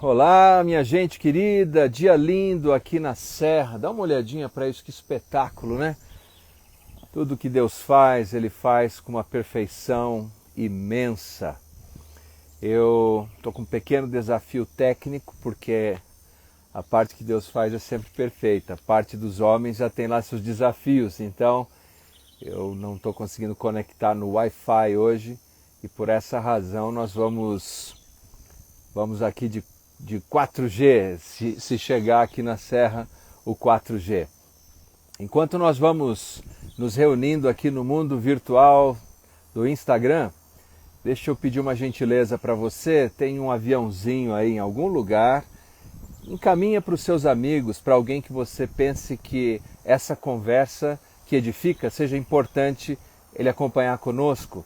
Olá, minha gente querida, dia lindo aqui na Serra. Dá uma olhadinha para isso, que espetáculo, né? Tudo que Deus faz, Ele faz com uma perfeição imensa. Eu estou com um pequeno desafio técnico, porque a parte que Deus faz é sempre perfeita. A parte dos homens já tem lá seus desafios, então eu não estou conseguindo conectar no Wi-Fi hoje e por essa razão nós vamos aqui de 4G, se chegar aqui na Serra o 4G. Enquanto nós vamos nos reunindo aqui no mundo virtual do Instagram, deixa eu pedir uma gentileza para você. Tem um aviãozinho aí em algum lugar, encaminha para os seus amigos, para alguém que você pense que essa conversa que edifica seja importante ele acompanhar conosco.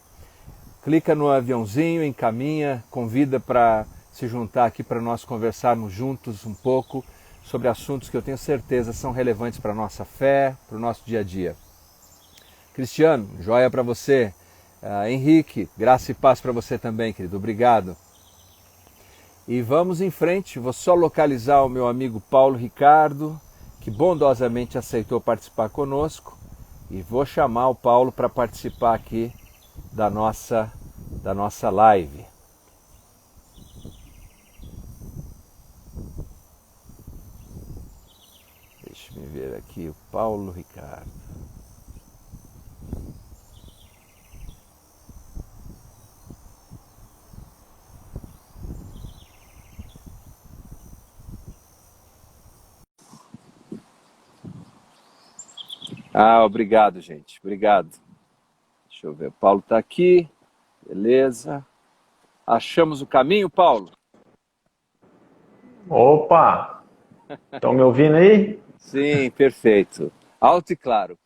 Clica no aviãozinho, encaminha, convida para se juntar aqui para nós conversarmos juntos um pouco sobre assuntos que eu tenho certeza são relevantes para a nossa fé, para o nosso dia a dia. Cristiano, joia para você. Henrique, graça e paz para você também, querido. Obrigado. E vamos em frente. Vou só localizar o meu amigo Paulo Ricardo, que bondosamente aceitou participar conosco. E vou chamar o Paulo para participar aqui da nossa live. Deixa eu ver aqui o Paulo Ricardo. Obrigado, gente. Obrigado. Deixa eu ver. O Paulo está aqui. Beleza. Achamos o caminho, Paulo? Opa! Estão me ouvindo aí? Sim, perfeito. Alto e claro.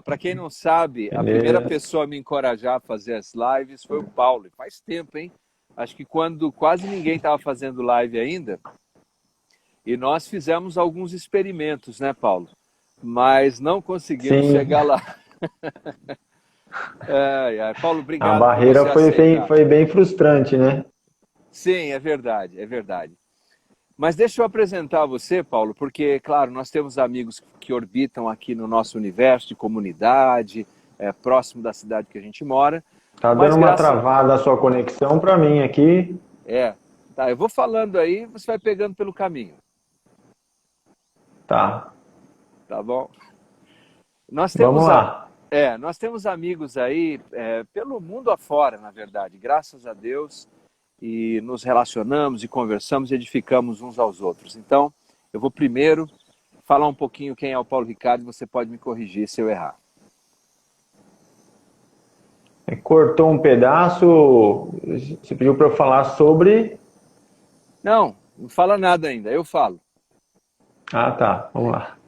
Para quem não sabe, a primeira Beleza. pessoa a me encorajar a fazer as lives foi o Paulo. E faz tempo, hein? Acho que quando quase ninguém estava fazendo live ainda. E nós fizemos alguns experimentos, né, Paulo? Mas não conseguimos Sim, chegar lá. Paulo, a obrigado por você barreira aceitar. foi bem frustrante, né? Sim, é verdade, é verdade. Mas deixa eu apresentar você, Paulo, porque, claro, nós temos amigos que orbitam aqui no nosso universo de comunidade, próximo da cidade que a gente mora. Tá Mas dando uma travada a sua conexão para mim aqui. Tá, eu vou falando aí, você vai pegando pelo caminho, Tá, tá bom? Nós vamos temos, lá. nós temos amigos aí pelo mundo afora, na verdade, graças a Deus, e nos relacionamos e conversamos e edificamos uns aos outros. Então, eu vou primeiro falar um pouquinho quem é o Paulo Ricardo e você pode me corrigir se eu errar. Cortou um pedaço, você pediu para eu falar sobre... Não, não fala nada ainda, eu falo. Ah, tá, vamos lá.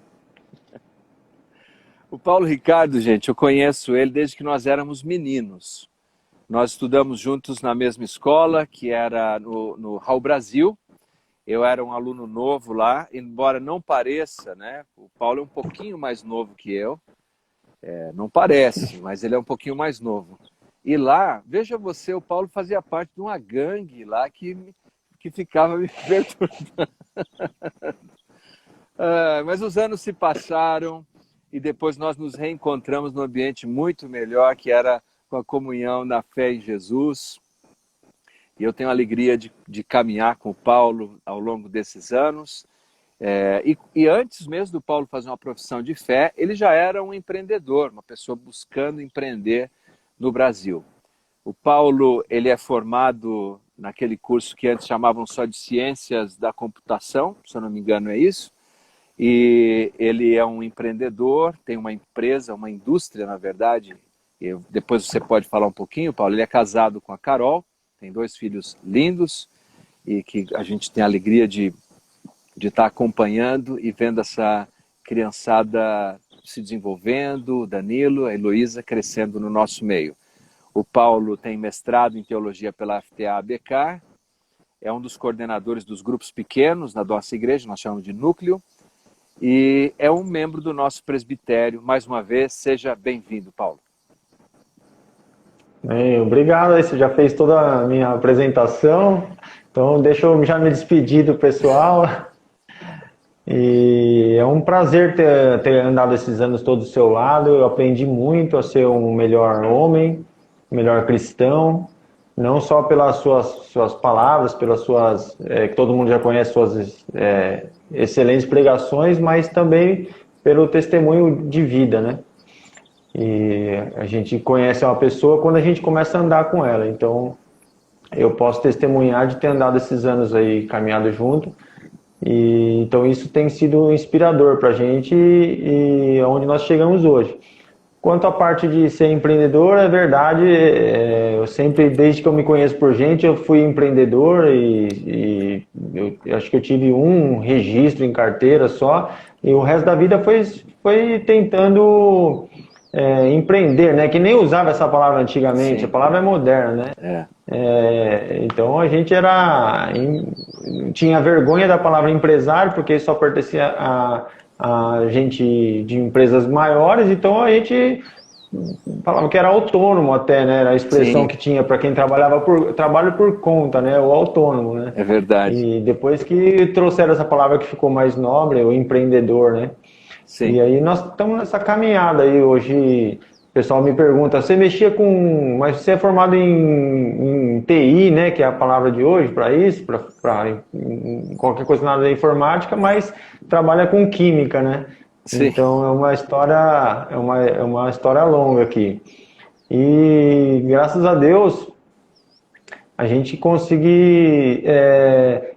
O Paulo Ricardo, gente, eu conheço ele desde que nós éramos meninos. Nós estudamos juntos na mesma escola, que era no Raul Brasil. Eu era um aluno novo lá, embora não pareça, né? O Paulo é um pouquinho mais novo que eu. Não parece, mas ele é um pouquinho mais novo. E lá, veja você, o Paulo fazia parte de uma gangue lá que ficava me perturbando. Mas os anos se passaram e depois nós nos reencontramos num ambiente muito melhor, que era com a comunhão na fé em Jesus. E eu tenho a alegria de caminhar com o Paulo ao longo desses anos. E antes mesmo do Paulo fazer uma profissão de fé, ele já era um empreendedor, uma pessoa buscando empreender no Brasil. O Paulo, ele é formado naquele curso que antes chamavam só de Ciências da Computação, se eu não me engano é isso. E ele é um empreendedor, tem uma empresa, uma indústria, na verdade. Depois você pode falar um pouquinho, Paulo. Ele é casado com a Carol, tem 2 filhos lindos e que a gente tem a alegria de estar acompanhando e vendo essa criançada se desenvolvendo, o Danilo, a Heloísa crescendo no nosso meio. O Paulo tem mestrado em teologia pela FTA-ABK, é um dos coordenadores dos grupos pequenos na nossa igreja, nós chamamos de núcleo, e é um membro do nosso presbitério. Mais uma vez, seja bem-vindo, Paulo. Bem, obrigado, você já fez toda a minha apresentação. Então, deixa eu já me despedir do pessoal. E é um prazer ter andado esses anos todos do seu lado. Eu aprendi muito a ser um melhor homem, melhor cristão, não só pelas suas palavras, pelas suas, que todo mundo já conhece, suas excelentes pregações, mas também pelo testemunho de vida, né? E a gente conhece uma pessoa quando a gente começa a andar com ela. Então, eu posso testemunhar de ter andado esses anos aí, caminhado junto. E, então isso tem sido inspirador para a gente e onde nós chegamos hoje. Quanto à parte de ser empreendedor, é verdade, eu sempre, desde que eu me conheço por gente, eu fui empreendedor e eu acho que eu tive um registro em carteira só, e o resto da vida foi tentando empreender, né? Que nem usava essa palavra antigamente. Sim. A palavra é moderna, né? Então a gente tinha vergonha da palavra empresário, porque só pertencia a gente de empresas maiores, então a gente falava que era autônomo até, né? Era a expressão Sim. que tinha para quem trabalho por conta, né? O autônomo, né? É verdade. E depois que trouxeram essa palavra que ficou mais nobre, o empreendedor, né? Sim. E aí nós estamos nessa caminhada aí hoje. O pessoal me pergunta, você mexia com... Mas você é formado em TI, né? Que é a palavra de hoje para isso, para qualquer coisa na área da informática, mas trabalha com química, né? Sim. Então é uma história longa aqui. E graças a Deus a gente conseguir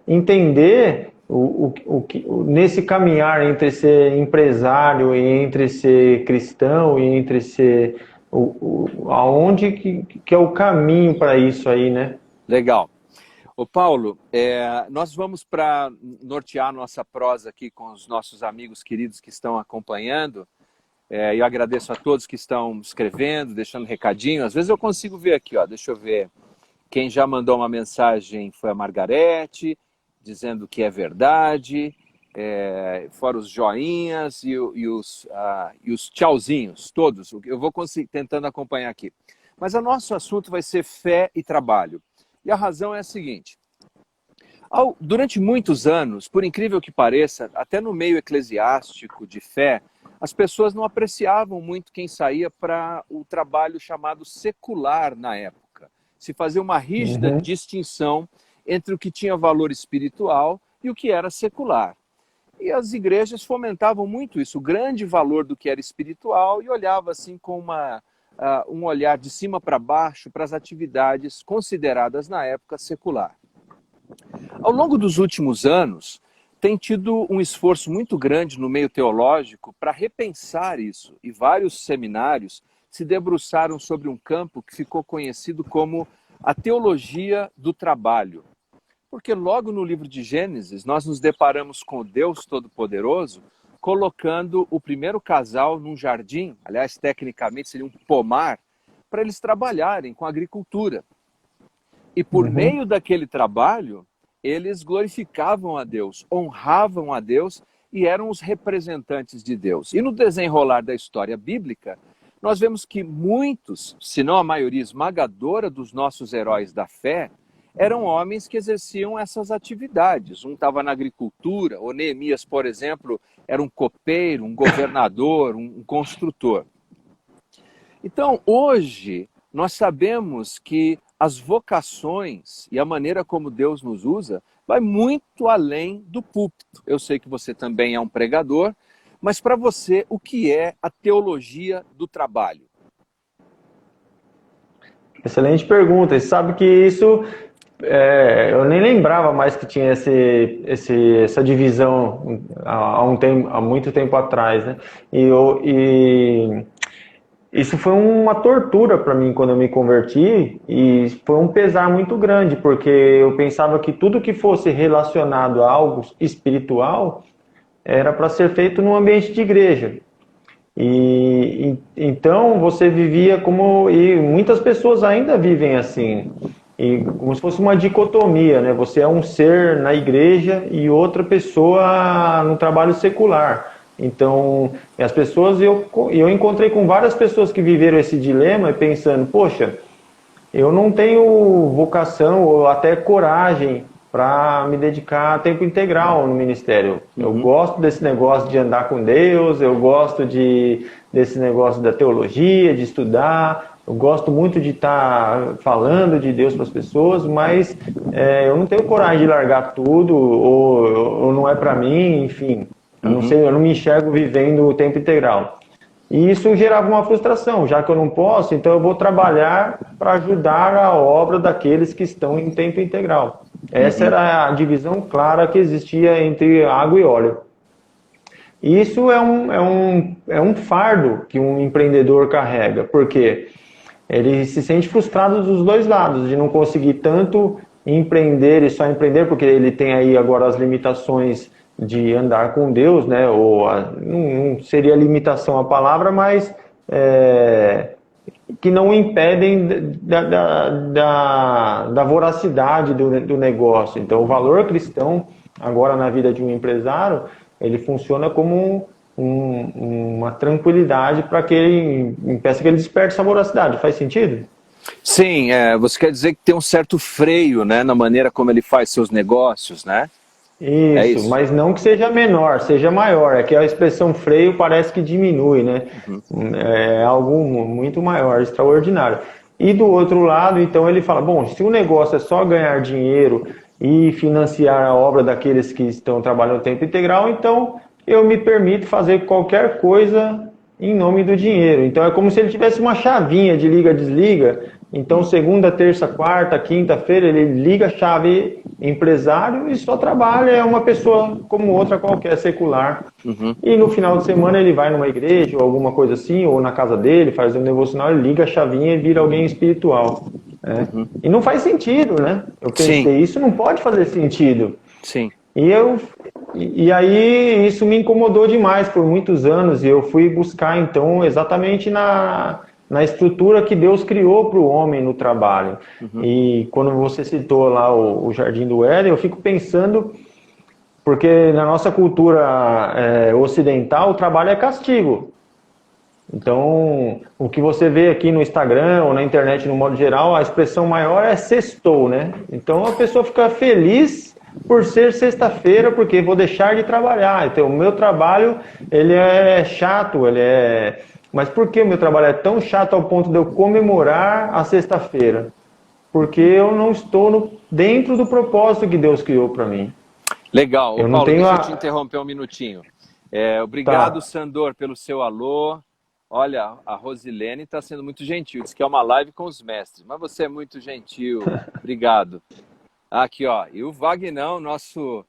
entender nesse caminhar entre ser empresário e entre ser cristão e entre ser aonde que é o caminho para isso aí, né? Legal. Ô Paulo, nós vamos para nortear nossa prosa aqui com os nossos amigos queridos que estão acompanhando. Eu agradeço a todos que estão escrevendo, deixando recadinho. Às vezes eu consigo ver aqui, ó, deixa eu ver. Quem já mandou uma mensagem foi a Margarete, dizendo que é verdade, fora os joinhas e os tchauzinhos, todos. Eu vou tentando acompanhar aqui. Mas o nosso assunto vai ser fé e trabalho. E a razão é a seguinte. Durante muitos anos, por incrível que pareça, até no meio eclesiástico de fé, as pessoas não apreciavam muito quem saía para o trabalho chamado secular na época. Se fazia uma rígida distinção entre o que tinha valor espiritual e o que era secular. E as igrejas fomentavam muito isso, o grande valor do que era espiritual, e olhava assim com um olhar de cima para baixo para as atividades consideradas na época secular. Ao longo dos últimos anos, tem tido um esforço muito grande no meio teológico para repensar isso, e vários seminários se debruçaram sobre um campo que ficou conhecido como a teologia do trabalho. Porque logo no livro de Gênesis, nós nos deparamos com o Deus Todo-Poderoso colocando o primeiro casal num jardim, aliás, tecnicamente seria um pomar, para eles trabalharem com agricultura. E por meio daquele trabalho, eles glorificavam a Deus, honravam a Deus e eram os representantes de Deus. E no desenrolar da história bíblica, nós vemos que muitos, se não a maioria esmagadora dos nossos heróis da fé, eram homens que exerciam essas atividades. Um estava na agricultura, o Neemias, por exemplo, era um copeiro, um governador, um construtor. Então, hoje, nós sabemos que as vocações e a maneira como Deus nos usa vai muito além do púlpito. Eu sei que você também é um pregador, mas para você, o que é a teologia do trabalho? Excelente pergunta. Você sabe que isso... eu nem lembrava mais que tinha essa divisão há muito tempo atrás, né? E isso foi uma tortura para mim quando eu me converti, e foi um pesar muito grande, porque eu pensava que tudo que fosse relacionado a algo espiritual era para ser feito no ambiente de igreja. E então você vivia como... E muitas pessoas ainda vivem assim, e como se fosse uma dicotomia, né? Você é um ser na igreja e outra pessoa no trabalho secular. Então, as pessoas, eu encontrei com várias pessoas que viveram esse dilema, pensando, poxa, eu não tenho vocação ou até coragem para me dedicar a tempo integral no ministério. Eu gosto desse negócio de andar com Deus, eu gosto desse negócio da teologia, de estudar, eu gosto muito de estar falando de Deus para as pessoas, mas eu não tenho coragem de largar tudo, ou não é para mim, enfim. Eu não sei, eu não me enxergo vivendo o tempo integral. E isso gerava uma frustração, já que eu não posso, então eu vou trabalhar para ajudar a obra daqueles que estão em tempo integral. Essa era a divisão clara que existia entre água e óleo. E isso é um fardo que um empreendedor carrega, porque ele se sente frustrado dos dois lados, de não conseguir tanto empreender e só empreender, porque ele tem aí agora as limitações de andar com Deus, né? Não seria limitação a palavra, mas que não impedem da voracidade do negócio. Então, o valor cristão, agora na vida de um empresário, ele funciona como uma tranquilidade para que ele impeça que ele desperte essa voracidade. Faz sentido? Sim, você quer dizer que tem um certo freio, né, na maneira como ele faz seus negócios, né? Isso, mas não que seja menor, seja maior. É que a expressão freio parece que diminui, né? É algo muito maior, extraordinário. E do outro lado, então, ele fala, bom, se o negócio é só ganhar dinheiro e financiar a obra daqueles que estão trabalhando tempo integral, então eu me permito fazer qualquer coisa em nome do dinheiro. Então é como se ele tivesse uma chavinha de liga-desliga. Então segunda, terça, quarta, quinta-feira ele liga a chave empresário e só trabalha, é uma pessoa como outra qualquer, secular. E no final de semana ele vai numa igreja ou alguma coisa assim, ou na casa dele, faz um devocional, ele liga a chavinha e vira alguém espiritual. Né? E não faz sentido, né? Eu pensei, sim, isso não pode fazer sentido. Sim. E aí isso me incomodou demais por muitos anos, e eu fui buscar então exatamente na estrutura que Deus criou para o homem no trabalho. E quando você citou lá o Jardim do Éden, eu fico pensando, porque na nossa cultura ocidental o trabalho é castigo. Então, o que você vê aqui no Instagram ou na internet no modo geral, a expressão maior é sextou, né? Então a pessoa fica feliz por ser sexta-feira, porque vou deixar de trabalhar. Então, o meu trabalho, ele é chato, Mas por que o meu trabalho é tão chato ao ponto de eu comemorar a sexta-feira? Porque eu não estou dentro do propósito que Deus criou para mim. Legal. Paulo, deixa eu te interromper um minutinho. Obrigado, tá, Sandor, pelo seu alô. Olha, a Rosilene está sendo muito gentil. Diz que é uma live com os mestres. Mas você é muito gentil. Obrigado. Aqui, ó. E o Vagnão, nosso...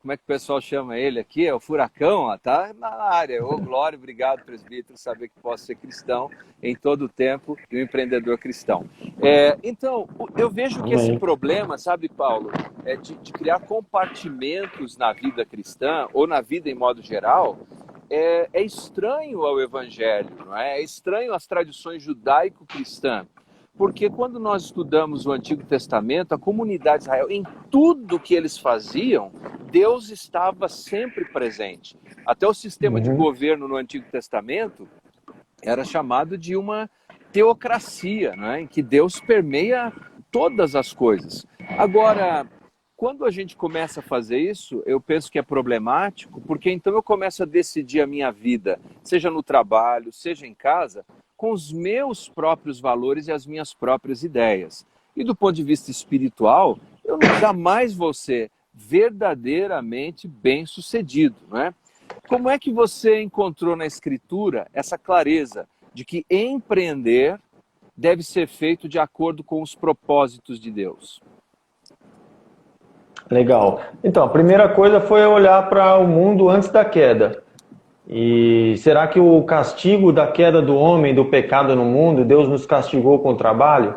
como é que o pessoal chama ele aqui? É o Furacão, ó, tá na área. Ô, Glória, obrigado, presbítero, saber que posso ser cristão em todo o tempo e um empreendedor cristão. Então, eu vejo que esse problema, sabe, Paulo, de criar compartimentos na vida cristã, ou na vida em modo geral, é estranho ao Evangelho, não é? É estranho às tradições judaico-cristãs. Porque quando nós estudamos o Antigo Testamento, a comunidade de Israel, em tudo que eles faziam, Deus estava sempre presente. Até o sistema de governo no Antigo Testamento era chamado de uma teocracia, né? Em que Deus permeia todas as coisas. Agora, quando a gente começa a fazer isso, eu penso que é problemático, porque então eu começo a decidir a minha vida, seja no trabalho, seja em casa, com os meus próprios valores e as minhas próprias ideias. E do ponto de vista espiritual, eu jamais vou ser verdadeiramente bem-sucedido, não é? Como é que você encontrou na Escritura essa clareza de que empreender deve ser feito de acordo com os propósitos de Deus? Legal. Então, a primeira coisa foi olhar para o mundo antes da queda. E será que o castigo da queda do homem, do pecado no mundo, Deus nos castigou com o trabalho?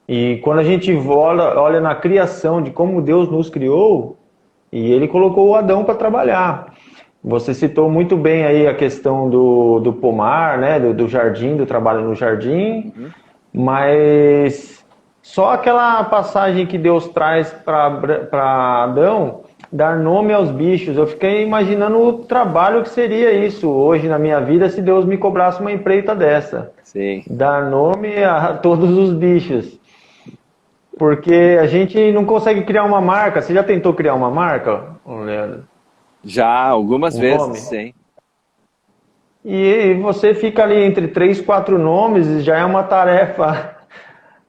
E quando a gente olha na criação de como Deus nos criou, e Ele colocou o Adão para trabalhar. Você citou muito bem aí a questão do pomar, né, do jardim, do trabalho no jardim, mas só aquela passagem que Deus traz para Adão, dar nome aos bichos. Eu fiquei imaginando o trabalho que seria isso hoje na minha vida se Deus me cobrasse uma empreita dessa. Sim. Dar nome a todos os bichos. Porque a gente não consegue criar uma marca. Você já tentou criar uma marca, ô Leandro? Já, algumas Um vezes, nome? sim. E você fica ali entre três, quatro nomes e já é uma tarefa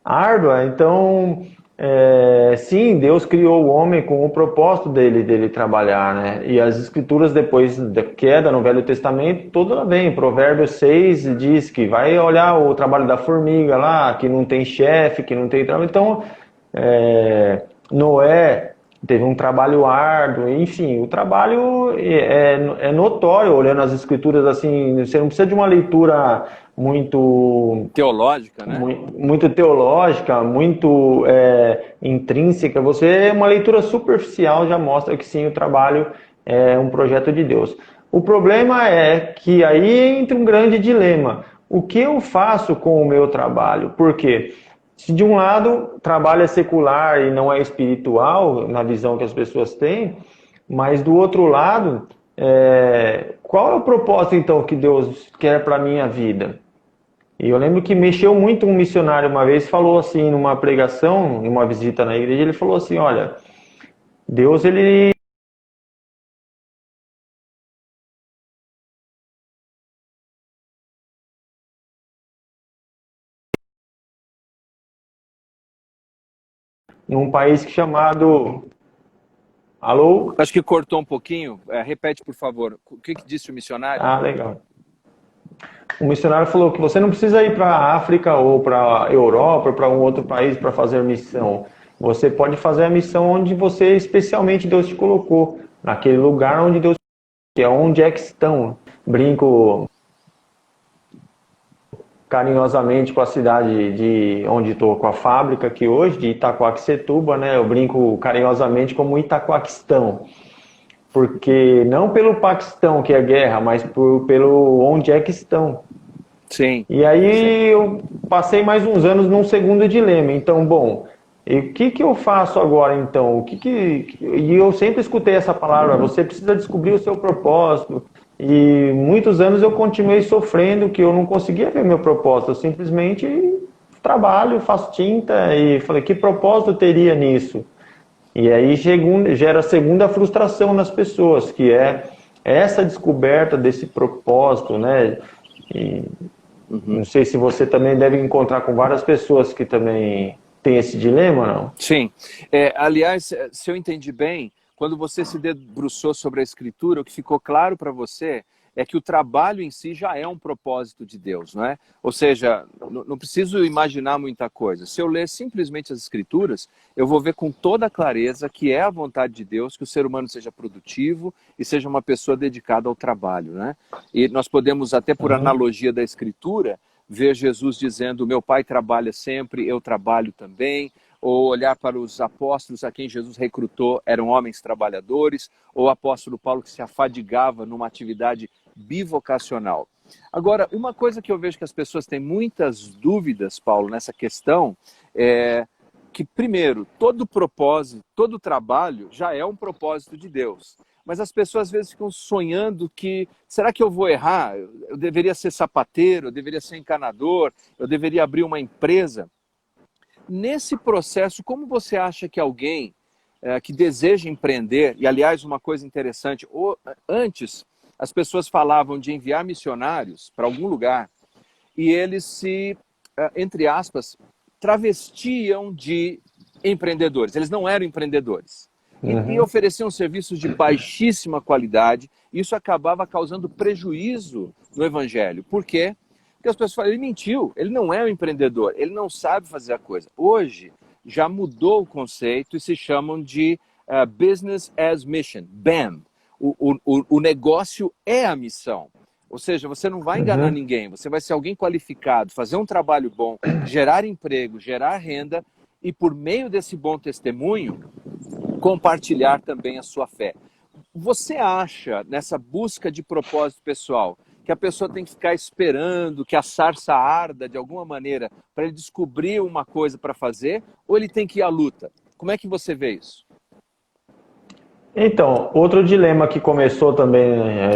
árdua. Então, sim, Deus criou o homem com o propósito dele trabalhar, né? E as escrituras depois da queda no Velho Testamento, toda vem. Provérbios 6 diz que vai olhar o trabalho da formiga lá, que não tem chefe, que não tem trabalho. Então, Noé teve um trabalho árduo, enfim, o trabalho é notório, olhando as escrituras assim, você não precisa de uma leitura muito Teológica, né? muito teológica, muito intrínseca, você, uma leitura superficial já mostra que sim, o trabalho é um projeto de Deus. O problema é que aí entra um grande dilema. O que eu faço com o meu trabalho? Por quê? Se de um lado trabalho é secular e não é espiritual, na visão que as pessoas têm, mas do outro lado, qual é o propósito então que Deus quer para a minha vida? E eu lembro que mexeu muito um missionário uma vez, falou assim, numa pregação, numa visita na igreja, ele falou assim, olha, Deus, ele num país chamado... Alô? Acho que cortou um pouquinho. Repete, por favor. O que disse o missionário? Ah, legal. O missionário falou que você não precisa ir para a África ou para a Europa ou para um outro país para fazer missão. Você pode fazer a missão onde você, especialmente, Deus te colocou. Naquele lugar onde Deus... que é onde é que estão. Brinco carinhosamente com a cidade de onde estou, com a fábrica aqui hoje, de Itaquaquecetuba, né? Eu brinco carinhosamente como Itaquaquistão. Porque não pelo Paquistão, que é guerra, mas pelo onde é que estão. Sim. E aí Sim. eu passei mais uns anos num segundo dilema. Então, bom, e o que eu faço agora então? E eu sempre escutei essa palavra, você precisa descobrir o seu propósito. E muitos anos eu continuei sofrendo que eu não conseguia ver meu propósito. Eu simplesmente trabalho, faço tinta e falei, que propósito teria nisso? E aí gera a segunda frustração nas pessoas, que é essa descoberta desse propósito, né? E não sei se você também deve encontrar com várias pessoas que também têm esse dilema, não? Sim. Aliás, se eu entendi bem, quando você se debruçou sobre a Escritura, o que ficou claro para você é que o trabalho em si já é um propósito de Deus, não é? Ou seja, não preciso imaginar muita coisa. Se eu ler simplesmente as Escrituras, eu vou ver com toda clareza que é a vontade de Deus que o ser humano seja produtivo e seja uma pessoa dedicada ao trabalho, né? E nós podemos, até por analogia da Escritura, ver Jesus dizendo, meu pai trabalha sempre, eu trabalho também, ou olhar para os apóstolos a quem Jesus recrutou, eram homens trabalhadores, ou o apóstolo Paulo que se afadigava numa atividade bivocacional. Agora, uma coisa que eu vejo que as pessoas têm muitas dúvidas, Paulo, nessa questão, é que, primeiro, todo propósito, todo trabalho já é um propósito de Deus. Mas as pessoas às vezes ficam sonhando que, será que eu vou errar? Eu deveria ser sapateiro, eu deveria ser encanador, eu deveria abrir uma empresa. Nesse processo, como você acha que alguém que deseja empreender, e aliás, uma coisa interessante, antes as pessoas falavam de enviar missionários para algum lugar e eles se, entre aspas, travestiam de empreendedores. Eles não eram empreendedores. E ofereciam serviços de baixíssima qualidade. Isso acabava causando prejuízo no evangelho. Por quê? Porque as pessoas falam, ele mentiu, ele não é um empreendedor, ele não sabe fazer a coisa. Hoje já mudou o conceito e se chamam de Business as Mission, BAM. O negócio é a missão. Ou seja, você não vai enganar ninguém, você vai ser alguém qualificado, fazer um trabalho bom, gerar emprego, gerar renda e por meio desse bom testemunho, compartilhar também a sua fé. Você acha, nessa busca de propósito pessoal, que a pessoa tem que ficar esperando que a sarça arda de alguma maneira para ele descobrir uma coisa para fazer, ou ele tem que ir à luta? Como é que você vê isso? Então, outro dilema que começou também,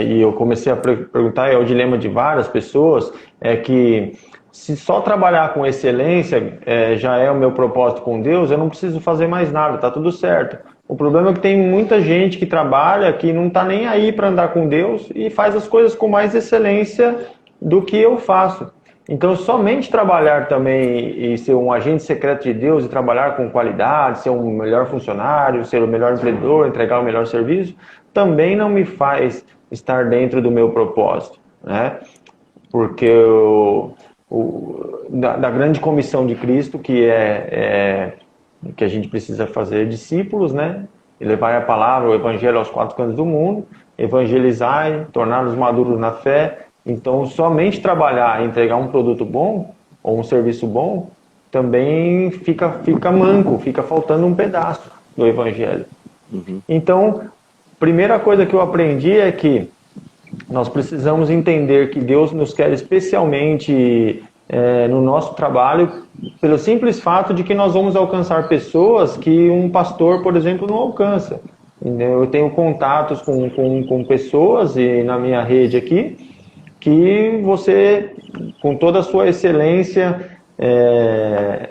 e eu comecei a perguntar, é o dilema de várias pessoas, é que se só trabalhar com excelência já é o meu propósito com Deus, eu não preciso fazer mais nada, tá tudo certo. O problema é que tem muita gente que trabalha que não está nem aí para andar com Deus e faz as coisas com mais excelência do que eu faço. Então, somente trabalhar também e ser um agente secreto de Deus e trabalhar com qualidade, ser um melhor funcionário, ser o melhor empreendedor, entregar o melhor serviço, também não me faz estar dentro do meu propósito, né? Porque da grande comissão de Cristo, que que a gente precisa fazer discípulos, né? E levar a palavra, o evangelho aos 4 cantos do mundo, evangelizar, torná-los maduros na fé. Então, somente trabalhar e entregar um produto bom ou um serviço bom também fica manco, fica faltando um pedaço do evangelho. Uhum. Então, primeira coisa que eu aprendi é que nós precisamos entender que Deus nos quer especialmente no nosso trabalho, pelo simples fato de que nós vamos alcançar pessoas que um pastor, por exemplo, não alcança. Eu tenho contatos com pessoas e na minha rede aqui, que você, com toda a sua excelência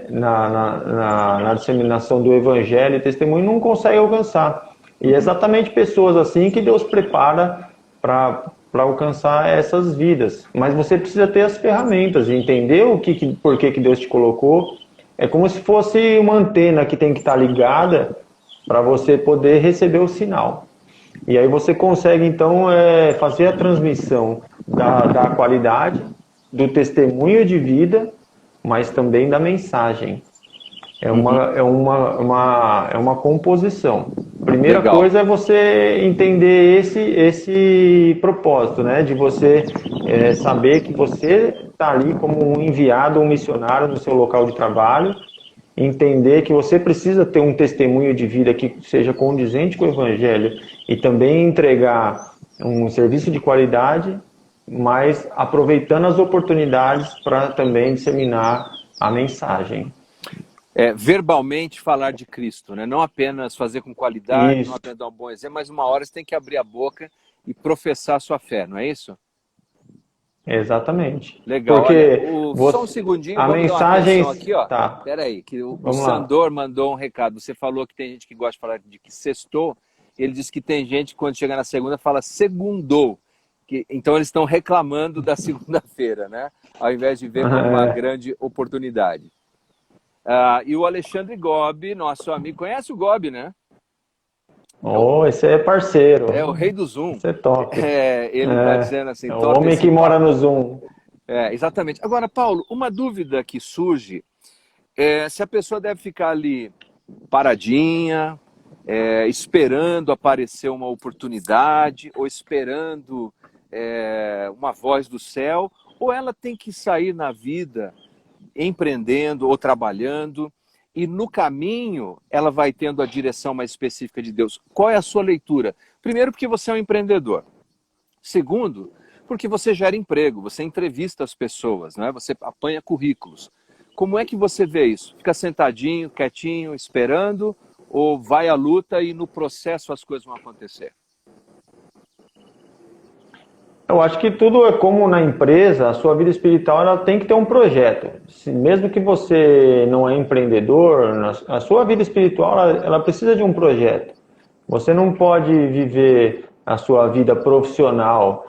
na disseminação do evangelho e testemunho, não consegue alcançar. E é exatamente pessoas assim que Deus prepara para alcançar essas vidas. Mas você precisa ter as ferramentas, entender por que Deus te colocou. É como se fosse uma antena que tem que estar ligada para você poder receber o sinal. E aí você consegue, então, fazer a transmissão da qualidade, do testemunho de vida, mas também da mensagem. É uma composição. Primeira Legal. coisa é você entender esse propósito, né? De você saber que você está ali como um enviado, um missionário no seu local de trabalho, entender que você precisa ter um testemunho de vida que seja condizente com o Evangelho e também entregar um serviço de qualidade, mas aproveitando as oportunidades para também disseminar a mensagem. Verbalmente falar de Cristo, né? Não apenas fazer com qualidade, Isso. não apenas dar um bom exemplo, mas uma hora você tem que abrir a boca e professar a sua fé, não é isso? Exatamente. Legal. Porque Olha, só um segundinho, a vamos mensagem dar uma atenção aqui, ó. tá. Peraí, que o Vamos lá. Sandor mandou um recado. Você falou que tem gente que gosta de falar de que sextou. Ele disse que tem gente que quando chega na segunda fala segundou. Então eles estão reclamando da segunda-feira, né? Ao invés de ver como uma grande oportunidade. E o Alexandre Gobi, nosso amigo, conhece o Gobi, né? Esse é parceiro. É o rei do Zoom. Esse é top. Ele está dizendo assim... É o homem que mora no Zoom. Exatamente. Agora, Paulo, uma dúvida que surge é se a pessoa deve ficar ali paradinha, esperando aparecer uma oportunidade, ou esperando uma voz do céu, ou ela tem que sair na vida empreendendo ou trabalhando, e no caminho ela vai tendo a direção mais específica de Deus. Qual é a sua leitura? Primeiro, porque você é um empreendedor. Segundo, porque você gera emprego, você entrevista as pessoas, né? Você apanha currículos. Como é que você vê isso? Fica sentadinho, quietinho, esperando, ou vai à luta e no processo as coisas vão acontecer? Eu acho que tudo é como na empresa, a sua vida espiritual ela tem que ter um projeto. Mesmo que você não é empreendedor, a sua vida espiritual ela precisa de um projeto. Você não pode viver a sua vida profissional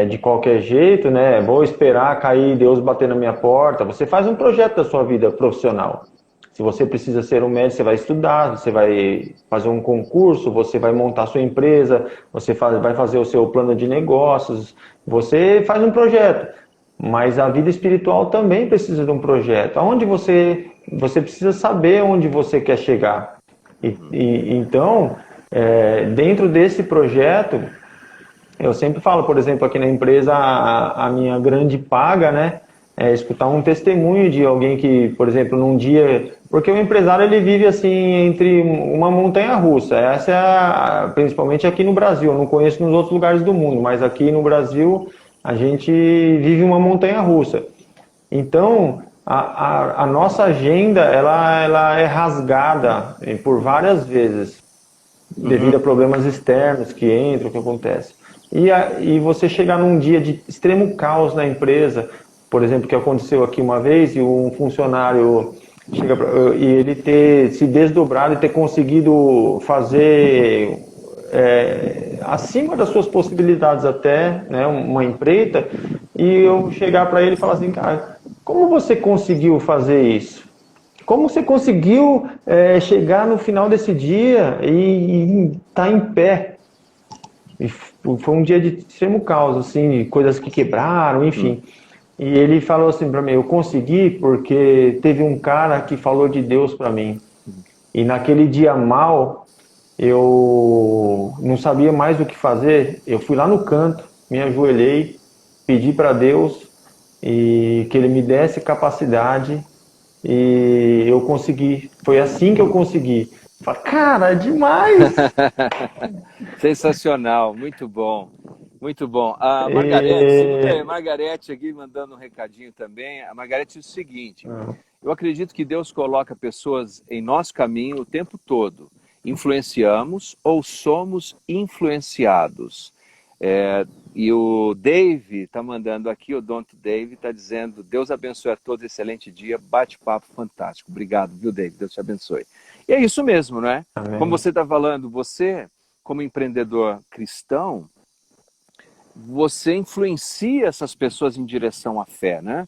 de qualquer jeito, né? Vou esperar cair Deus bater na minha porta. Você faz um projeto da sua vida profissional. Se você precisa ser um médico, você vai estudar, você vai fazer um concurso, você vai montar a sua empresa, você vai fazer o seu plano de negócios, você faz um projeto. Mas a vida espiritual também precisa de um projeto. Onde você precisa saber onde você quer chegar. Então, dentro desse projeto, eu sempre falo, por exemplo, aqui na empresa, a minha grande paga, né? Escutar um testemunho de alguém que, por exemplo, num dia... Porque o empresário, ele vive assim, entre uma montanha-russa. Essa principalmente aqui no Brasil. Eu não conheço nos outros lugares do mundo, mas aqui no Brasil, a gente vive uma montanha-russa. Então, a nossa agenda, ela é rasgada por várias vezes, devido a problemas externos que entram, que acontecem. E você chegar num dia de extremo caos na empresa, por exemplo, que aconteceu aqui uma vez, e um funcionário chega e ele ter se desdobrado e ter conseguido fazer acima das suas possibilidades até, né, uma empreita, e eu chegar para ele e falar assim, cara, como você conseguiu fazer isso? Como você conseguiu chegar no final desse dia e estar em pé? E foi um dia de extremo caos, assim, coisas que quebraram, enfim. E ele falou assim para mim, eu consegui porque teve um cara que falou de Deus para mim. E naquele dia mal, eu não sabia mais o que fazer. Eu fui lá no canto, me ajoelhei, pedi para Deus e que ele me desse capacidade e eu consegui. Foi assim que eu consegui. Falei, cara, é demais! Sensacional, muito bom. Muito bom. A Margarete, segura aí, a Margarete aqui mandando um recadinho também. A Margarete diz o seguinte: eu acredito que Deus coloca pessoas em nosso caminho o tempo todo. Influenciamos ou somos influenciados. E o Dave está mandando aqui, o Don't Dave está dizendo: Deus abençoe a todos, excelente dia, bate-papo fantástico. Obrigado, viu, Dave? Deus te abençoe. E é isso mesmo, não é? Amém. Como você está falando, você, como empreendedor cristão, você influencia essas pessoas em direção à fé, né?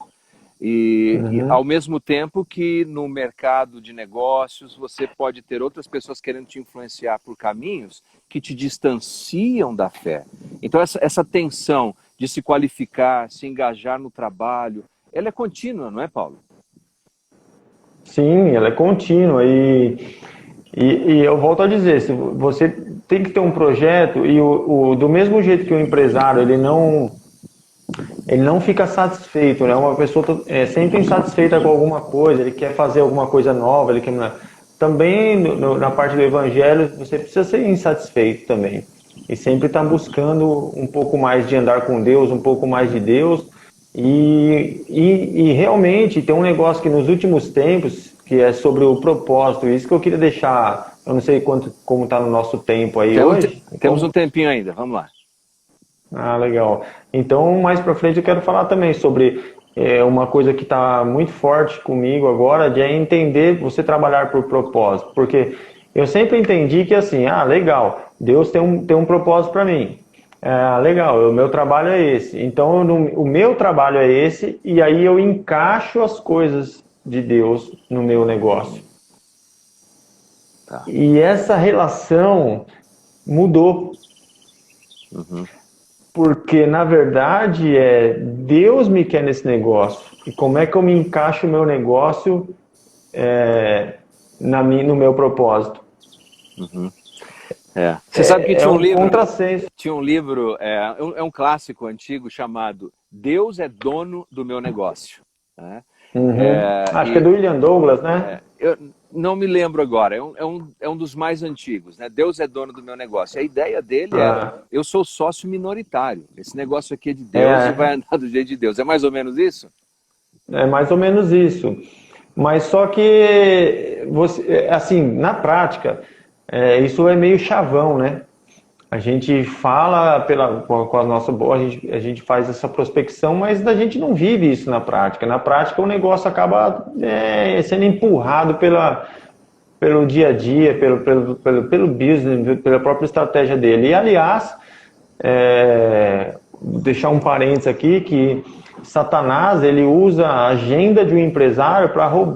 E ao mesmo tempo que no mercado de negócios você pode ter outras pessoas querendo te influenciar por caminhos que te distanciam da fé. Então essa tensão de se qualificar, se engajar no trabalho, ela é contínua, não é, Paulo? Sim, ela é contínua e eu volto a dizer, se você tem que ter um projeto e do mesmo jeito que o empresário ele não fica satisfeito, né? Uma pessoa é sempre insatisfeita com alguma coisa, ele quer fazer alguma coisa nova, ele quer também na parte do evangelho você precisa ser insatisfeito também e sempre estar buscando um pouco mais de andar com Deus, um pouco mais de Deus e realmente tem um negócio que nos últimos tempos que é sobre o propósito, isso que eu queria deixar, eu não sei como está no nosso tempo aí hoje. Temos um tempinho ainda, vamos lá. Ah, legal. Então, mais para frente eu quero falar também sobre uma coisa que está muito forte comigo agora, de entender você trabalhar por propósito. Porque eu sempre entendi que assim, legal, Deus tem um propósito para mim. Legal, o meu trabalho é esse. Então, o meu trabalho é esse, e aí eu encaixo as coisas de Deus no meu negócio. Tá. E essa relação mudou. Porque, na verdade, Deus me quer nesse negócio. E como é que eu me encaixo o meu negócio no meu propósito? Você sabe que tinha um livro... contrassenso. Tinha um livro, é um clássico antigo chamado Deus é Dono do Meu Negócio. Né? Acho que é do William Douglas, né? Eu não me lembro agora, é um dos mais antigos, né? Deus é dono do meu negócio. A ideia dele era, eu sou sócio minoritário, esse negócio aqui é de Deus e vai andar do jeito de Deus. É mais ou menos isso? É mais ou menos isso. Mas só que, assim, na prática, isso é meio chavão, né? A gente fala com a nossa boa, a gente faz essa prospecção, mas a gente não vive isso na prática. Na prática, o negócio acaba sendo empurrado pelo dia a dia, pelo business, pela própria estratégia dele. E, aliás, deixar um parênteses aqui, que Satanás ele usa a agenda de um empresário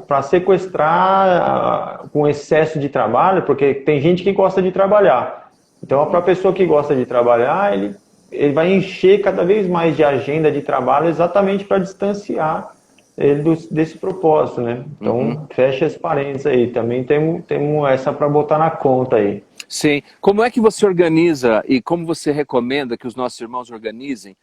para sequestrar com excesso de trabalho, porque tem gente que gosta de trabalhar. Então, para a pessoa que gosta de trabalhar, ele vai encher cada vez mais de agenda de trabalho exatamente para distanciar ele desse propósito, né? Então, fecha esse parênteses aí. Também temos essa para botar na conta aí. Sim. Como é que você organiza e como você recomenda que os nossos irmãos organizem?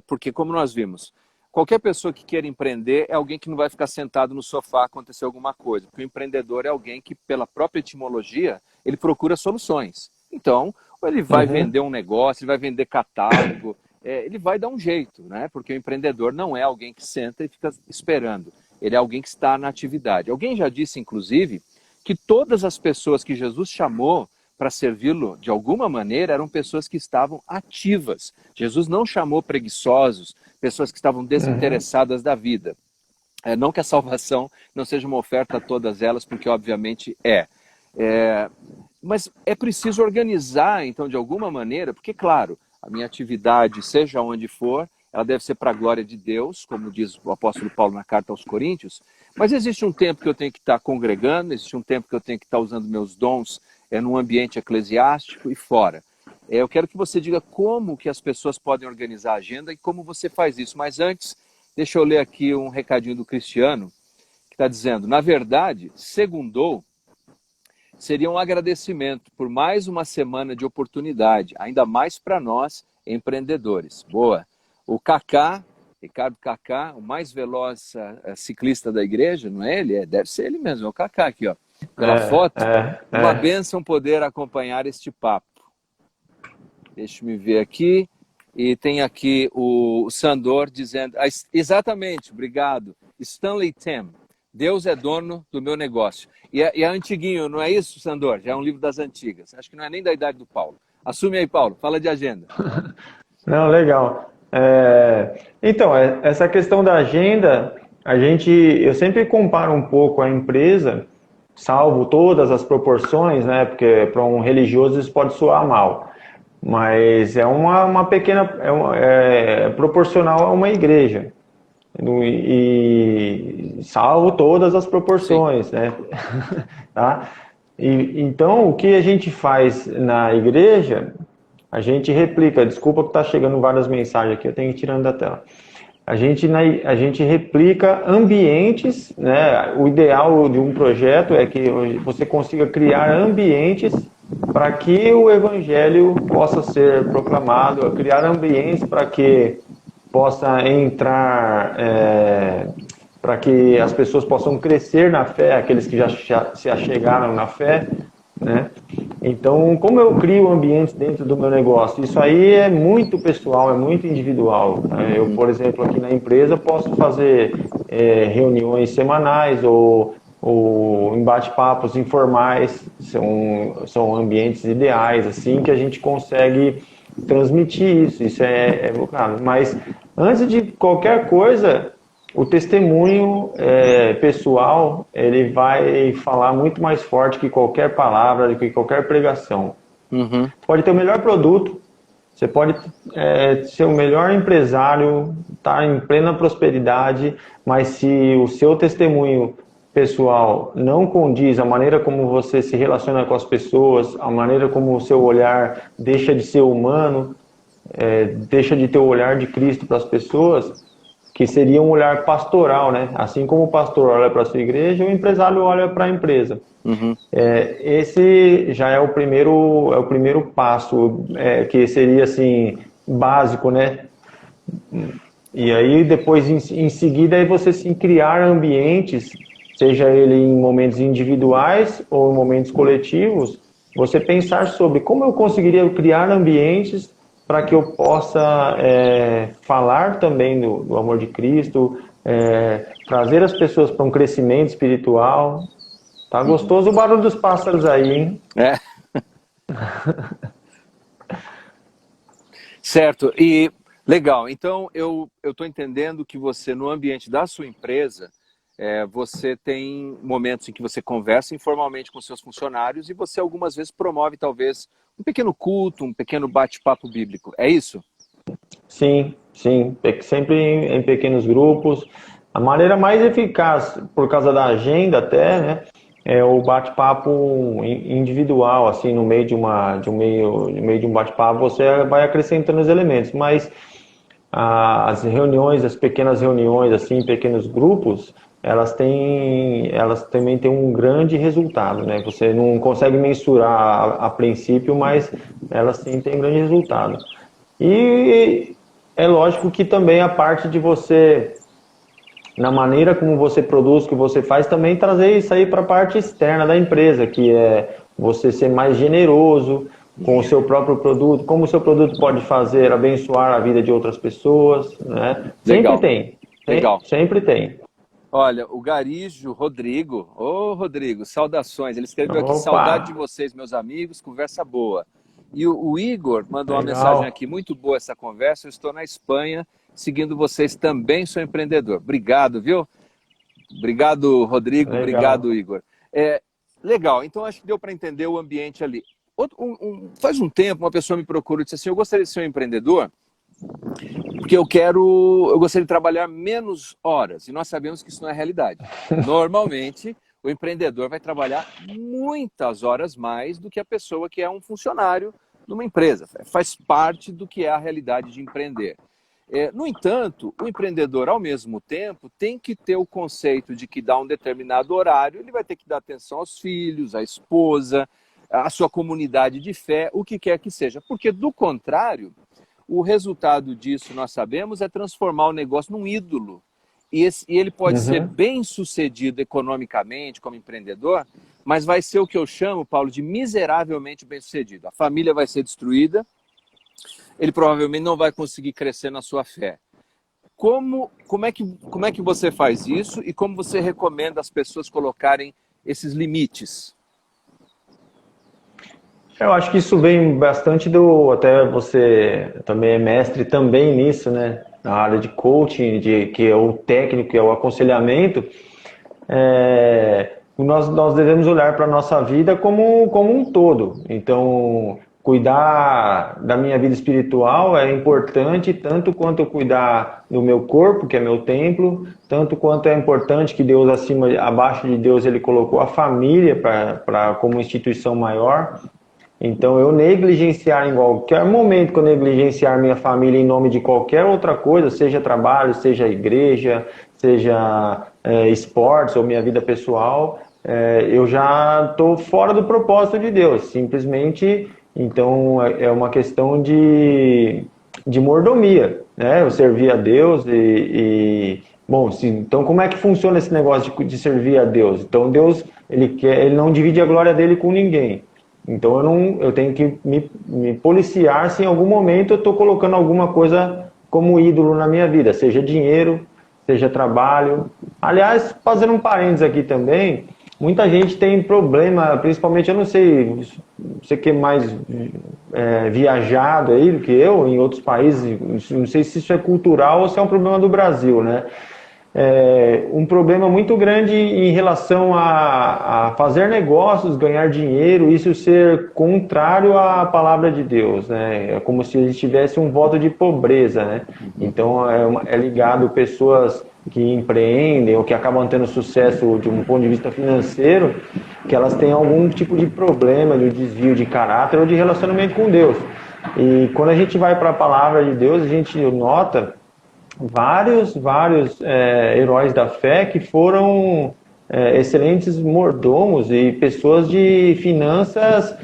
Porque, como nós vimos, qualquer pessoa que queira empreender é alguém que não vai ficar sentado no sofá acontecer alguma coisa. Porque o empreendedor é alguém que, pela própria etimologia, ele procura soluções. Então, ou ele vai vender um negócio, ele vai vender catálogo, ele vai dar um jeito, né? Porque o empreendedor não é alguém que senta e fica esperando. Ele é alguém que está na atividade. Alguém já disse, inclusive, que todas as pessoas que Jesus chamou para servi-lo de alguma maneira eram pessoas que estavam ativas. Jesus não chamou preguiçosos, pessoas que estavam desinteressadas da vida. Não que a salvação não seja uma oferta a todas elas, porque obviamente mas é preciso organizar, então, de alguma maneira, porque, claro, a minha atividade, seja onde for, ela deve ser para a glória de Deus, como diz o apóstolo Paulo na carta aos Coríntios, mas existe um tempo que eu tenho que estar congregando, existe um tempo que eu tenho que estar usando meus dons num ambiente eclesiástico e fora. Eu quero que você diga como que as pessoas podem organizar a agenda e como você faz isso. Mas antes, deixa eu ler aqui um recadinho do Cristiano, que está dizendo, na verdade, segundou seria um agradecimento por mais uma semana de oportunidade, ainda mais para nós, empreendedores. Boa. O Kaká, Ricardo Kaká, o mais veloz ciclista da igreja, não é ele? Deve ser ele mesmo, é o Kaká aqui, ó. Pela foto, uma bênção poder acompanhar este papo. Deixa eu ver aqui. E tem aqui o Sandor dizendo, exatamente, obrigado, Stanley Tem, Deus é dono do meu negócio. E é antiguinho, não é isso, Sandor? Já é um livro das antigas. Acho que não é nem da idade do Paulo. Assume aí, Paulo, fala de agenda. Não, legal. Então, essa questão da agenda, eu sempre comparo um pouco a empresa, salvo todas as proporções, né? Porque para um religioso isso pode soar mal. Mas é uma pequena, proporcional a uma igreja. E salvo todas as proporções, né? Tá? Então, o que a gente faz na igreja, a gente replica. Desculpa que está chegando várias mensagens aqui, eu tenho que ir tirando da tela. A gente replica ambientes, né? O ideal de um projeto é que você consiga criar ambientes para que o evangelho possa ser proclamado, criar ambientes para que possa entrar, para que as pessoas possam crescer na fé, aqueles que já se achegaram na fé, né? Então, como eu crio ambientes dentro do meu negócio? Isso aí é muito pessoal, é muito individual. Eu, por exemplo, aqui na empresa posso fazer reuniões semanais ou em bate-papos informais, são ambientes ideais, assim, que a gente consegue transmitir isso. Isso é claro. Mas antes de qualquer coisa, o testemunho pessoal, ele vai falar muito mais forte que qualquer palavra, que qualquer pregação. Uhum. Pode ter o melhor produto, você pode ser o melhor empresário, estar em plena prosperidade, mas se o seu testemunho pessoal não condiz a maneira como você se relaciona com as pessoas, a maneira como o seu olhar deixa de ser humano, deixa de ter o olhar de Cristo para as pessoas, que seria um olhar pastoral, né? Assim como o pastor olha para a sua igreja, o empresário olha para a empresa. Uhum. Esse já é o primeiro passo, que seria assim básico, né? E aí depois em seguida aí você sim criar ambientes, seja ele em momentos individuais ou em momentos coletivos, você pensar sobre como eu conseguiria criar ambientes para que eu possa falar também do amor de Cristo, trazer as pessoas para um crescimento espiritual. Tá gostoso o barulho dos pássaros aí, hein? Certo, e legal. Então, eu estou entendendo que você, no ambiente da sua empresa, você tem momentos em que você conversa informalmente com seus funcionários e você algumas vezes promove, talvez, um pequeno culto, um pequeno bate-papo bíblico. É isso? Sim, sim. Sempre em pequenos grupos. A maneira mais eficaz, por causa da agenda até, né, é o bate-papo individual, assim, no meio de um bate-papo, você vai acrescentando os elementos. Mas as reuniões, as pequenas reuniões, assim, em pequenos grupos, elas também têm um grande resultado, né? Você não consegue mensurar a princípio, mas elas sim têm um grande resultado. E é lógico que também a parte de você, na maneira como você produz, que você faz, também trazer isso aí para a parte externa da empresa, que é você ser mais generoso com o seu próprio produto, como o seu produto pode fazer, abençoar a vida de outras pessoas, né? Legal. Sempre tem. Legal. Sempre tem. Olha, o Garijo Rodrigo, Rodrigo, saudações. Ele escreveu aqui, Opa! saudade de vocês, meus amigos, conversa boa. E o Igor mandou uma Legal. mensagem aqui, muito boa essa conversa, eu estou na Espanha seguindo vocês também sou empreendedor. Obrigado, viu? Obrigado, Rodrigo. Legal. Obrigado, Igor. Legal, então acho que deu para entender o ambiente ali. Faz um tempo, uma pessoa me procurou e disse assim, eu gostaria de ser um empreendedor porque eu gostaria de trabalhar menos horas. E nós sabemos que isso não é realidade. Normalmente, o empreendedor vai trabalhar muitas horas mais do que a pessoa que é um funcionário numa empresa. Faz parte do que é a realidade de empreender. No entanto, o empreendedor, ao mesmo tempo, tem que ter o conceito de que dá um determinado horário, ele vai ter que dar atenção aos filhos, à esposa, à sua comunidade de fé, o que quer que seja. Porque, do contrário, o resultado disso, nós sabemos, é transformar o negócio num ídolo. E ele pode ser bem sucedido economicamente como empreendedor, mas vai ser o que eu chamo, Paulo, de miseravelmente bem sucedido. A família vai ser destruída, ele provavelmente não vai conseguir crescer na sua fé. Como é que você faz isso e como você recomenda as pessoas colocarem esses limites? Eu acho que isso vem bastante até você também é mestre também nisso, né? Na área de coaching, que é o técnico, que é o aconselhamento. Nós devemos olhar para a nossa vida como um todo. Então, cuidar da minha vida espiritual é importante, tanto quanto eu cuidar do meu corpo, que é meu templo, tanto quanto é importante que Deus abaixo de Deus, Ele colocou a família como instituição maior. Então, eu negligenciar em qualquer momento que eu negligenciar minha família em nome de qualquer outra coisa, seja trabalho, seja igreja, seja esportes ou minha vida pessoal, eu já estou fora do propósito de Deus. Simplesmente, então, é uma questão de mordomia, né? Eu servir a Deus bom, então como é que funciona esse negócio de servir a Deus? Então, Deus, ele não divide a glória dele com ninguém. Então eu tenho que me policiar se em algum momento eu estou colocando alguma coisa como ídolo na minha vida, seja dinheiro, seja trabalho. Aliás, fazendo um parênteses aqui também, muita gente tem problema, principalmente, eu não sei, você que é mais viajado aí do que eu, em outros países, não sei se isso é cultural ou se é um problema do Brasil, né? Um problema muito grande em relação a fazer negócios, ganhar dinheiro, isso ser contrário à palavra de Deus, né? É como se eles tivessem um voto de pobreza, né? Então é ligado pessoas que empreendem ou que acabam tendo sucesso de um ponto de vista financeiro, que elas têm algum tipo de problema, de desvio de caráter ou de relacionamento com Deus. E quando a gente vai para a palavra de Deus, a gente nota vários heróis da fé que foram excelentes mordomos e pessoas de finanças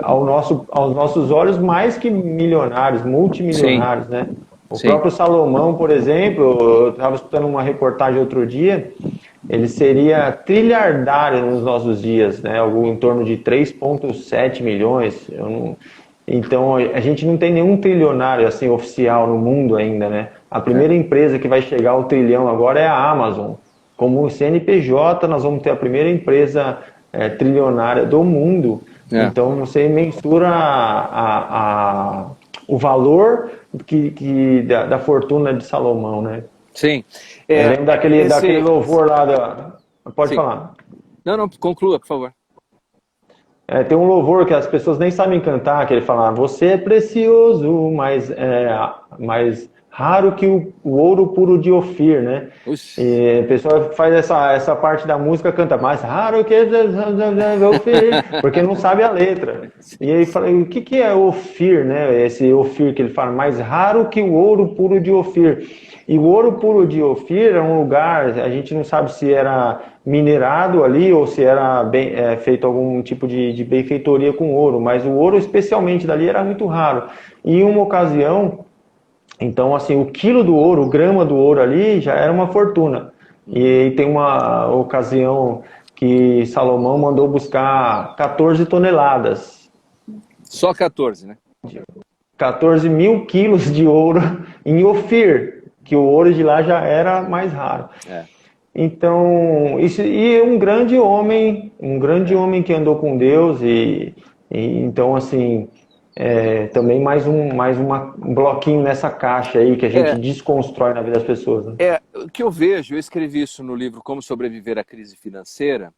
aos nossos olhos mais que milionários, multimilionários, né? O próprio Salomão, por exemplo, eu estava escutando uma reportagem outro dia, ele seria trilhardário nos nossos dias, né? Algo em torno de 3,7 milhões. Então, a gente não tem nenhum trilionário assim oficial no mundo ainda, né? A primeira empresa que vai chegar ao trilhão agora é a Amazon. Como CNPJ, nós vamos ter a primeira empresa trilionária do mundo. Então, você mensura o valor da fortuna de Salomão, né? Sim. Eu lembro daquele louvor lá Pode falar. Não, conclua, por favor. Tem um louvor que as pessoas nem sabem cantar, que ele fala, você é precioso, mas raro que o ouro puro de Ofir, né? E a pessoa faz essa parte da música, canta mais raro que Ofir, porque não sabe a letra. E aí fala, o que é Ofir, né? Esse Ofir que ele fala, mais raro que o ouro puro de Ofir. E o ouro puro de Ofir é um lugar, a gente não sabe se era minerado ali ou se era feito algum tipo de benfeitoria com ouro, mas o ouro especialmente dali era muito raro. E em uma ocasião, então assim, o quilo do ouro, o grama do ouro ali já era uma fortuna. E tem uma ocasião que Salomão mandou buscar 14 toneladas. Só 14, né? 14 mil quilos de ouro em Ofir, que o ouro de lá já era mais raro. Então, e um grande homem que andou com Deus, então assim, também um bloquinho nessa caixa aí que a gente desconstrói na vida das pessoas, né? O que eu vejo, eu escrevi isso no livro Como Sobreviver à Crise Financeira,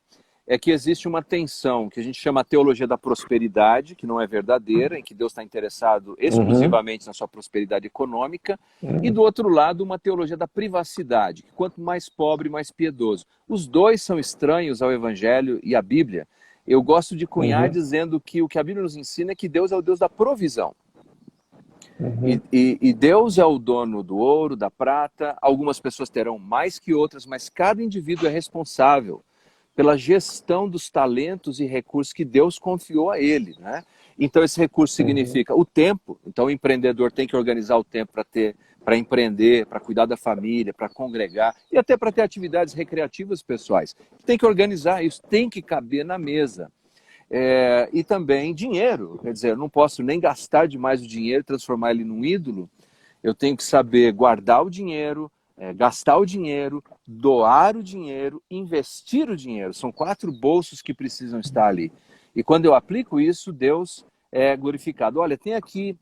é que existe uma tensão que a gente chama teologia da prosperidade, que não é verdadeira, em que Deus está interessado exclusivamente na sua prosperidade econômica, e do outro lado uma teologia da privacidade, que quanto mais pobre, mais piedoso. Os dois são estranhos ao Evangelho e à Bíblia. Eu gosto de cunhar dizendo que o que a Bíblia nos ensina é que Deus é o Deus da provisão. E Deus é o dono do ouro, da prata. Algumas pessoas terão mais que outras, mas cada indivíduo é responsável pela gestão dos talentos e recursos que Deus confiou a ele, né? Então esse recurso significa o tempo. Então o empreendedor tem que organizar o tempo para empreender, para cuidar da família, para congregar e até para ter atividades recreativas pessoais. Tem que organizar isso, tem que caber na mesa. E também dinheiro, quer dizer, eu não posso nem gastar demais o dinheiro, transformar ele num ídolo. Eu tenho que saber guardar o dinheiro, gastar o dinheiro, doar o dinheiro, investir o dinheiro. São 4 bolsos que precisam estar ali. E quando eu aplico isso, Deus é glorificado. Olha, tem aqui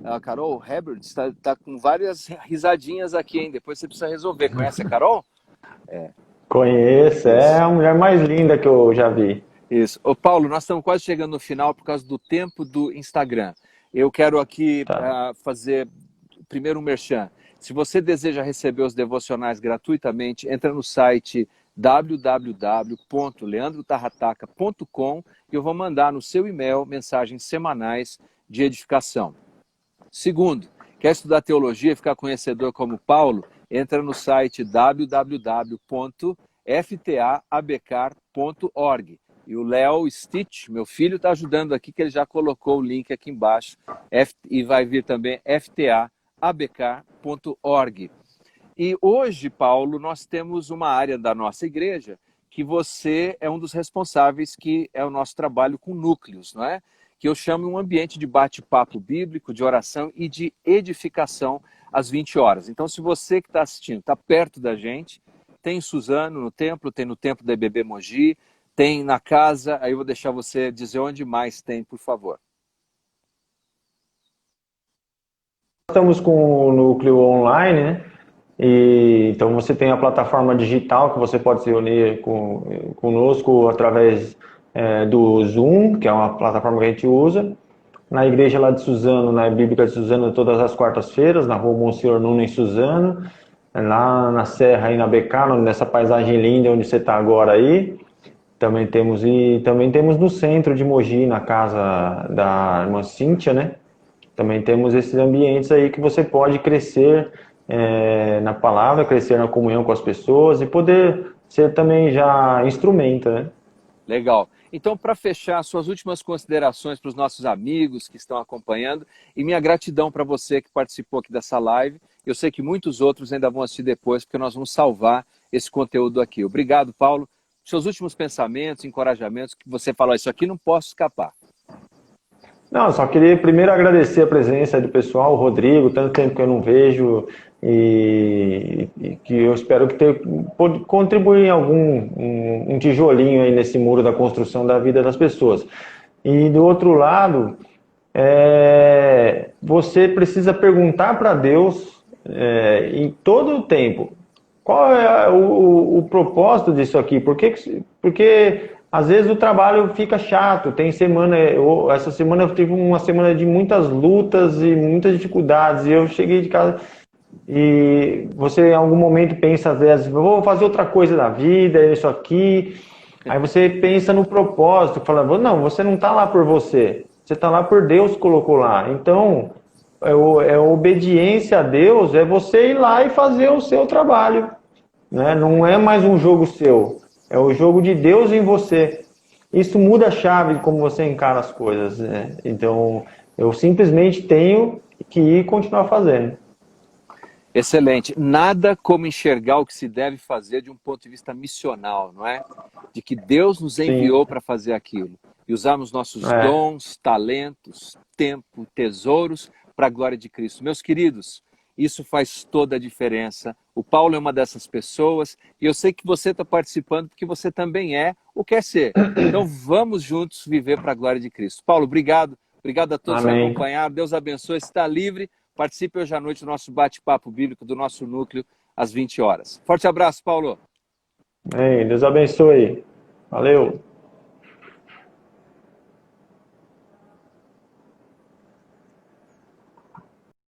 a Carol Hebert, está com várias risadinhas aqui, hein? Depois você precisa resolver. Conhece a Carol? Conheço, é a mulher mais linda que eu já vi. Isso. Ô Paulo, nós estamos quase chegando no final por causa do tempo do Instagram. Eu quero aqui fazer primeiro um merchan. Se você deseja receber os devocionais gratuitamente, entra no site www.leandrotarrataca.com e eu vou mandar no seu e-mail mensagens semanais de edificação. Segundo, quer estudar teologia e ficar conhecedor como Paulo? Entra no site www.ftabcar.org. E o Léo Stitch, meu filho, está ajudando aqui, que ele já colocou o link aqui embaixo. E vai vir também ftabk.org. E hoje, Paulo, nós temos uma área da nossa igreja que você é um dos responsáveis, que é o nosso trabalho com núcleos, não é? Que eu chamo um ambiente de bate-papo bíblico, de oração e de edificação às 20 horas. Então, se você que está assistindo está perto da gente, tem em Suzano no templo, tem no templo da EBB Mogi, tem na casa, aí eu vou deixar você dizer onde mais tem, por favor. Estamos com o núcleo online, né? Então você tem a plataforma digital que você pode se reunir conosco através do Zoom, que é uma plataforma que a gente usa. Na igreja lá de Suzano, na Bíblica de Suzano, todas as quartas-feiras, na rua Monsenhor Nuno em Suzano, lá na Serra, aí na BK, nessa paisagem linda onde você está agora aí. Também temos no centro de Mogi, na casa da irmã Cíntia, né? Também temos esses ambientes aí que você pode crescer na palavra, crescer na comunhão com as pessoas e poder ser também já instrumento, né? Legal. Então, para fechar, suas últimas considerações para os nossos amigos que estão acompanhando e minha gratidão para você que participou aqui dessa live. Eu sei que muitos outros ainda vão assistir depois, porque nós vamos salvar esse conteúdo aqui. Obrigado, Paulo. Seus últimos pensamentos, encorajamentos, que você falou, isso aqui não posso escapar. Não, só queria primeiro agradecer a presença do pessoal, o Rodrigo, tanto tempo que eu não vejo, e que eu espero que pode contribuir em um tijolinho aí nesse muro da construção da vida das pessoas. E do outro lado, você precisa perguntar para Deus em todo o tempo, qual é o propósito disso aqui? Porque às vezes o trabalho fica chato, essa semana eu tive uma semana de muitas lutas e muitas dificuldades, e eu cheguei de casa e você em algum momento pensa, às vezes, vou fazer outra coisa da vida, isso aqui, aí você pensa no propósito, fala, não, você não está lá por você está lá por Deus que colocou lá, então a obediência a Deus é você ir lá e fazer o seu trabalho, né? Não é mais um jogo seu. É o jogo de Deus em você. Isso muda a chave de como você encara as coisas, né? Então, eu simplesmente tenho que ir e continuar fazendo. Excelente. Nada como enxergar o que se deve fazer de um ponto de vista missional, não é? De que Deus nos enviou para fazer aquilo. E usarmos nossos dons, talentos, tempo, tesouros para a glória de Cristo. Meus queridos, isso faz toda a diferença. O Paulo é uma dessas pessoas e eu sei que você está participando porque você também é ou quer ser. Então vamos juntos viver para a glória de Cristo. Paulo, obrigado Obrigado a todos que Amém. acompanharam. Deus abençoe. Está livre. Participe hoje à noite do nosso bate-papo bíblico do nosso núcleo às 20 horas. Forte abraço, Paulo. Amém. Deus abençoe. Valeu.